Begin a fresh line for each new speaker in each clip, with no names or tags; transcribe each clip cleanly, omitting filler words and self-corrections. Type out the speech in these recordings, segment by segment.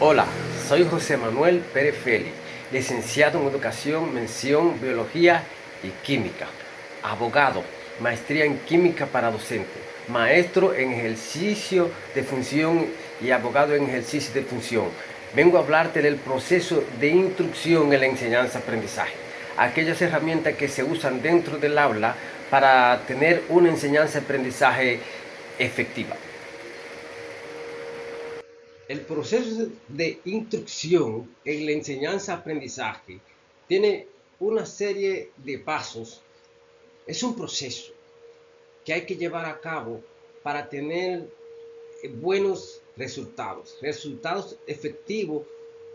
Hola, soy José Manuel Pérez Félix, licenciado en Educación, mención Biología y Química, abogado, maestría en Química para docente, maestro en ejercicio de función y abogado en ejercicio de función. Vengo a hablarte del proceso de instrucción en la enseñanza-aprendizaje, aquellas herramientas que se usan dentro del aula para tener una enseñanza-aprendizaje efectiva. El proceso de instrucción en la enseñanza-aprendizaje tiene una serie de pasos. Es un proceso que hay que llevar a cabo para tener buenos resultados efectivos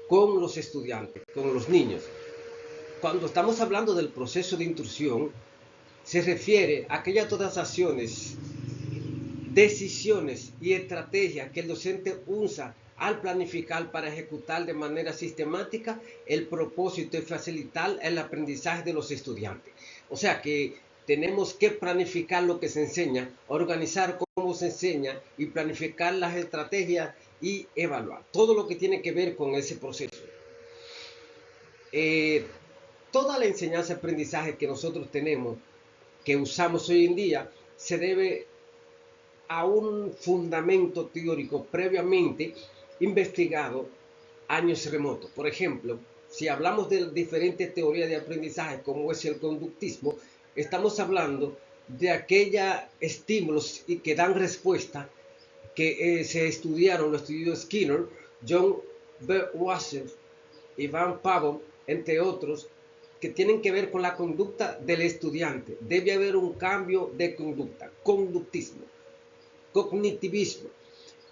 con los estudiantes, con los niños. Cuando estamos hablando del proceso de instrucción, se refiere a aquellas todas acciones, decisiones y estrategias que el docente usa al planificar para ejecutar de manera sistemática el propósito de facilitar el aprendizaje de los estudiantes. O sea que tenemos que planificar lo que se enseña, organizar cómo se enseña y planificar las estrategias y evaluar todo lo que tiene que ver con ese proceso. Eh, Toda la enseñanza-aprendizaje que nosotros tenemos, que usamos hoy en día, se debe a un fundamento teórico previamente investigado años remotos. Por ejemplo, si hablamos de diferentes teorías de aprendizaje como es el conductismo, estamos hablando de aquellos estímulos que dan respuesta que se estudiaron, lo estudió Skinner, John B. Wasser, Ivan Pavlov, entre otros, que tienen que ver con la conducta del estudiante. Debe haber un cambio de conducta, conductismo. Cognitivismo.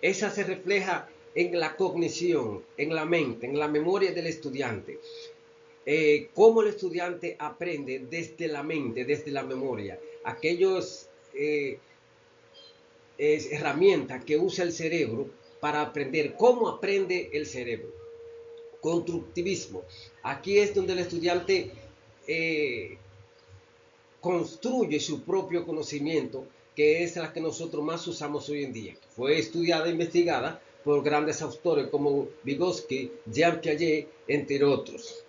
Esa se refleja en la cognición, en la mente, en la memoria del estudiante. Cómo el estudiante aprende desde la mente, desde la memoria. Aquellas herramientas que usa el cerebro para aprender. ¿Cómo aprende el cerebro? Constructivismo. Aquí es donde el estudiante construye su propio conocimiento, que es la que nosotros más usamos hoy en día. Fue estudiada e investigada por grandes autores como Vygotsky, Jean Piaget, entre otros.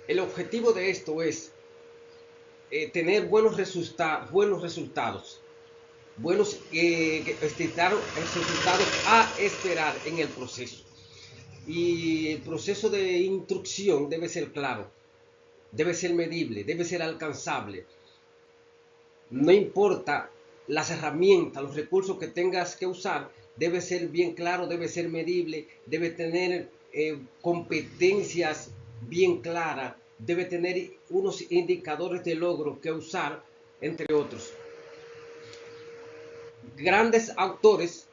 El objetivo de esto es tener buenos resultados, buenos resultados a esperar en el proceso. Y el proceso de instrucción debe ser claro, debe ser medible, debe ser alcanzable. No importa las herramientas, los recursos que tengas que usar, debe ser bien claro, debe ser medible, debe tener competencias bien claras, debe tener unos indicadores de logro que usar, entre otros. Grandes autores,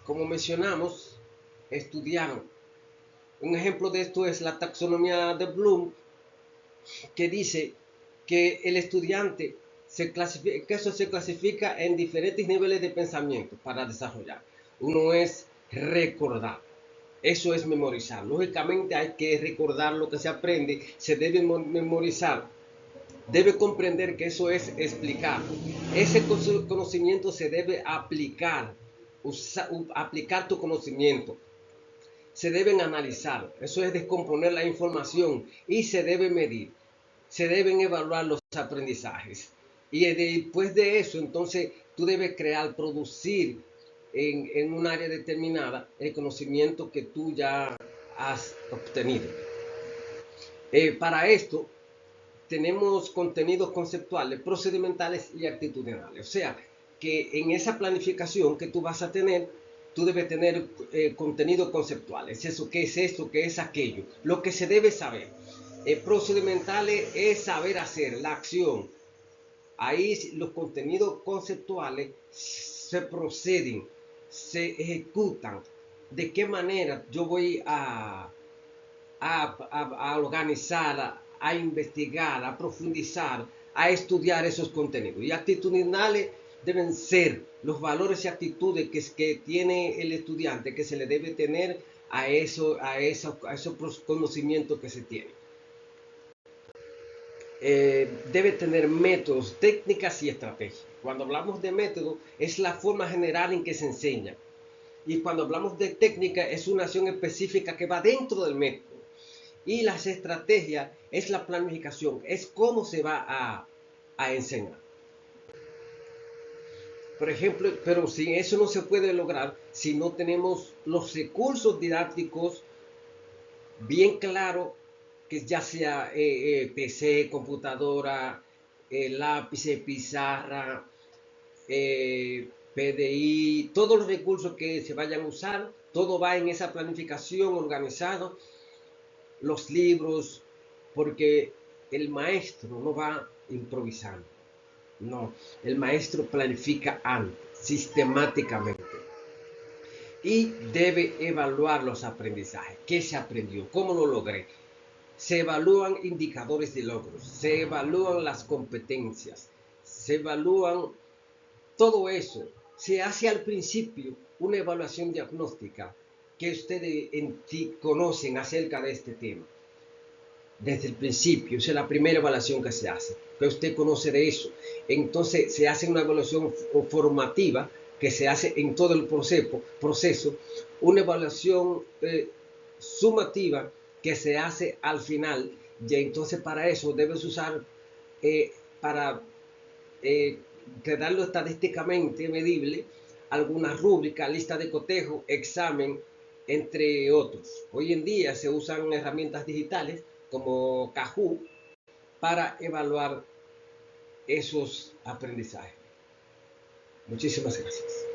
como mencionamos, estudiaron. Un ejemplo de esto es la taxonomía de Bloom, que dice que el estudiante que eso se clasifica en diferentes niveles de pensamiento para desarrollar. Uno es recordar, eso es memorizar. Lógicamente hay que recordar lo que se aprende, se debe memorizar, debe comprender que eso es explicar. Ese conocimiento se debe aplicar, aplicar tu conocimiento. Se deben analizar, eso es descomponer la información y se debe medir, se deben evaluar los aprendizajes. Y después de eso, entonces, tú debes crear, producir en un área determinada el conocimiento que tú ya has obtenido. Para esto, tenemos contenidos conceptuales, procedimentales y actitudinales. O sea, que en esa planificación que tú vas a tener, tú debes tener contenidos conceptuales. Eso, ¿qué es esto? ¿Qué es aquello? Lo que se debe saber. Procedimentales es saber hacer, la acción. Ahí los contenidos conceptuales se proceden, se ejecutan. ¿De qué manera yo voy a organizar, a investigar, a profundizar, a estudiar esos contenidos? Y actitudinales deben ser los valores y actitudes que tiene el estudiante, que se le debe tener a esos conocimientos que se tienen. Debe tener métodos, técnicas y estrategias. Cuando hablamos de método, es la forma general en que se enseña. Y cuando hablamos de técnica, es una acción específica que va dentro del método. Y las estrategias es la planificación, es cómo se va a enseñar. Por ejemplo, pero sin eso no se puede lograr si no tenemos los recursos didácticos bien claros, que ya sea PC, computadora, lápiz, pizarra, PDI, todos los recursos que se vayan a usar, todo va en esa planificación organizado, los libros, porque el maestro no va improvisando, no, el maestro planifica antes, sistemáticamente, y debe evaluar los aprendizajes, qué se aprendió, cómo lo logré. Se evalúan indicadores de logros, se evalúan las competencias, se evalúan todo eso. Se hace al principio una evaluación diagnóstica que ustedes conocen acerca de este tema. Desde el principio, esa es la primera evaluación que se hace, que usted conoce de eso. Entonces se hace una evaluación formativa que se hace en todo el proceso, una evaluación sumativa que se hace al final, y entonces para eso debes usar, para quedarlo estadísticamente medible, alguna rúbrica, lista de cotejo, examen, entre otros. Hoy en día se usan herramientas digitales como Kahoot para evaluar esos aprendizajes. Muchísimas gracias.